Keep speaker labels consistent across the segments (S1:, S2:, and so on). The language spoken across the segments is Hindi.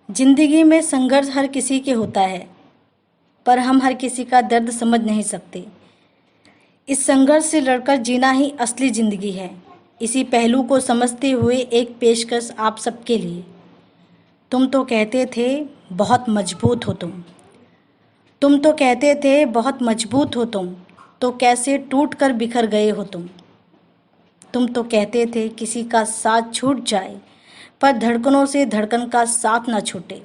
S1: जिंदगी में संघर्ष हर किसी के होता है, पर हम हर किसी का दर्द समझ नहीं सकते। इस संघर्ष से लड़कर जीना ही असली जिंदगी है। इसी पहलू को समझते हुए एक पेशकश आप सबके लिए। तुम तो कहते थे बहुत मजबूत हो तुम तो कहते थे बहुत मजबूत हो तुम, तो कैसे टूट कर बिखर गए हो तुम तो कहते थे किसी का साथ छूट जाए, पर धड़कनों से धड़कन का साथ ना छूटे,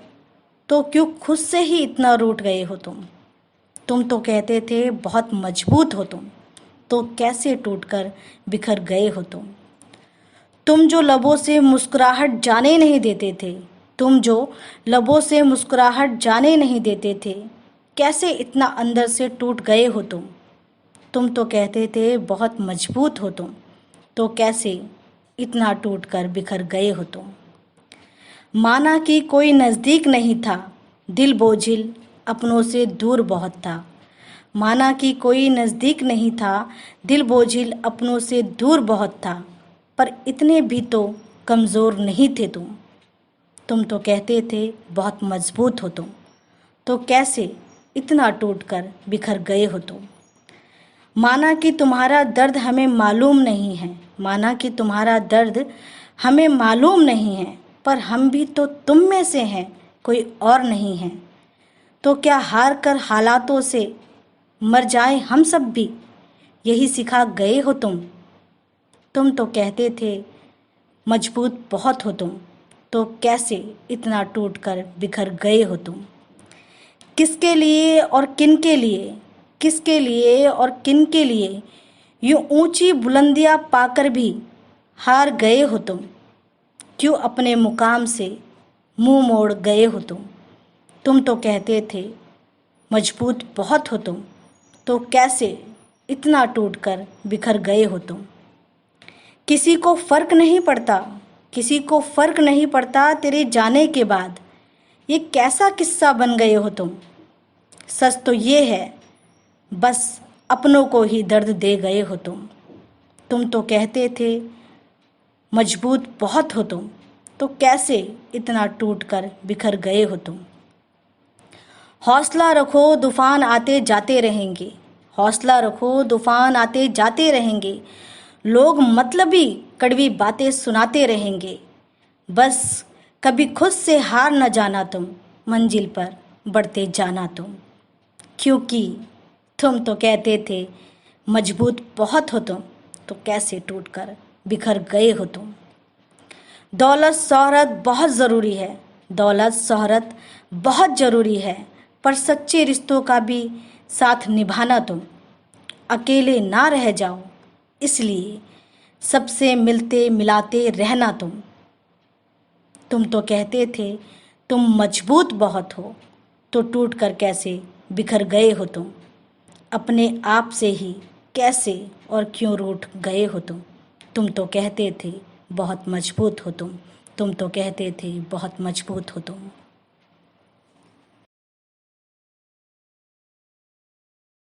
S1: तो क्यों खुद से ही इतना रूठ गए हो तुम तो कहते थे बहुत मजबूत हो तुम, तो कैसे टूटकर बिखर गए हो तुम जो लबों से मुस्कुराहट जाने नहीं देते थे, तुम जो लबों से मुस्कुराहट जाने नहीं देते थे, कैसे इतना अंदर से टूट गए हो तुम तो कहते थे बहुत मजबूत हो तुम, तो कैसे इतना टूट कर बिखर गए हो माना कि कोई नज़दीक नहीं था, दिल बोझिल अपनों से दूर बहुत था। माना कि कोई नज़दीक नहीं था, दिल बोझिल अपनों से दूर बहुत था, पर इतने भी तो कमज़ोर नहीं थे तुम तो कहते थे बहुत मजबूत हो तुम, तो कैसे इतना टूट कर बिखर गए हो माना कि तुम्हारा दर्द हमें मालूम नहीं है, माना कि तुम्हारा दर्द हमें मालूम नहीं है, पर हम भी तो तुम में से हैं, कोई और नहीं है। तो क्या हार कर हालातों से मर जाएं हम सब भी, यही सिखा गए हो तुम तो कहते थे मजबूत बहुत हो तुम, तो कैसे इतना टूट कर बिखर गए हो किसके लिए और किन के लिए, किसके लिए और किन के लिए यूं ऊंची बुलंदियां पाकर भी हार गए हो क्यों अपने मुकाम से मुंह मोड़ गए हो तुम तो कहते थे मजबूत बहुत हो तुम, तो कैसे इतना टूट कर बिखर गए हो किसी को फ़र्क नहीं पड़ता, किसी को फ़र्क नहीं पड़ता तेरे जाने के बाद, ये कैसा किस्सा बन गए हो सच तो ये है बस अपनों को ही दर्द दे गए हो तुम तो कहते थे मजबूत बहुत हो तुम, तो कैसे इतना टूट कर बिखर गए हो हौसला रखो तूफान आते जाते रहेंगे, हौसला रखो तूफान आते जाते रहेंगे, लोग मतलबी कड़वी बातें सुनाते रहेंगे, बस कभी खुद से हार न जाना मंजिल पर बढ़ते जाना क्योंकि तुम तो कहते थे मजबूत बहुत हो तो कैसे टूटकर बिखर गए हो दौलत शोहरत बहुत ज़रूरी है, दौलत शोहरत बहुत ज़रूरी है, पर सच्चे रिश्तों का भी साथ निभाना अकेले ना रह जाओ, इसलिए सबसे मिलते मिलाते रहना तुम तो कहते थे तुम मजबूत बहुत हो, तो टूट कर कैसे बिखर गए हो अपने आप से ही कैसे और क्यों रूठ गए हो तुम तो कहते थे बहुत मजबूत हो तुम तो कहते थे बहुत मजबूत हो तुम।